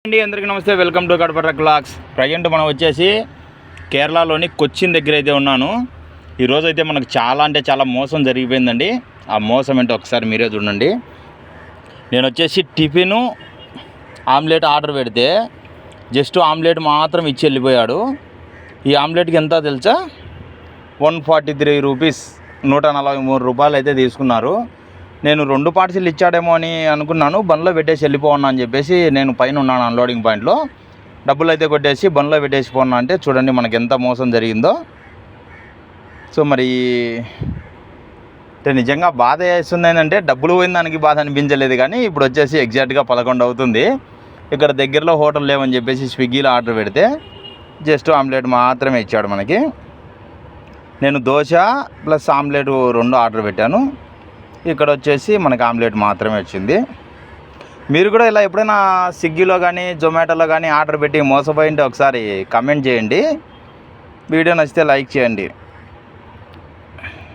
అండి అందరికీ నమస్తే, welcome to Kadapa truck vlogs. Present మనం వచ్చేసి కేరళలోని కొచ్చిన్ దగ్గర అయితే ఉన్నాను. ఈరోజు అయితే మనకు చాలా మోసం జరిగిపోయిందండి. ఆ మోసం ఏంటో ఒకసారి మీరే చూడండి. నేను వచ్చేసి టిఫిను ఆమ్లెట్ ఆర్డర్ పెడితే జస్ట్ ఆమ్లెట్ మాత్రం ఇచ్చి వెళ్ళిపోయాడు. ఈ ఆమ్లెట్కి ఎంత తెలుసా? 143 రూపీస్, 143 రూపాయలు అయితే తీసుకున్నారు. నేను 2 పార్సిల్ ఇచ్చాడేమో అని అనుకున్నాను. బండ్లో పెట్టేసి వెళ్ళిపోన్నా అని చెప్పేసి నేను పైన ఉన్నాను అన్లోడింగ్ పాయింట్లో. డబ్బులు అయితే కొట్టేసి బండ్లో పెట్టేసి పోన్నా అంటే చూడండి మనకి ఎంత మోసం జరిగిందో. సో మరి అంటే నిజంగా బాధ వేస్తుంది. ఏంటంటే డబ్బులు పోయిన దానికి బాధ అనిపించలేదు, కానీ ఇప్పుడు వచ్చేసి ఎగ్జాక్ట్గా 11 అవుతుంది. ఇక్కడ దగ్గరలో హోటల్ లేవని చెప్పేసి స్విగ్గీలో ఆర్డర్ పెడితే జస్ట్ ఆమ్లెట్ మాత్రమే ఇచ్చాడు మనకి. నేను దోశ ప్లస్ ఆమ్లెట్ 2 ఆర్డర్ పెట్టాను. ఇక్కడ వచ్చేసి మనకి ఆమ్లెట్ మాత్రమే వచ్చింది. మీరు కూడా ఇలా ఎప్పుడైనా స్విగ్గీలో కానీ జొమాటోలో కానీ ఆర్డర్ పెట్టి మోసపోయింటే ఒకసారి కమెంట్ చేయండి. వీడియో నచ్చితే లైక్ చేయండి.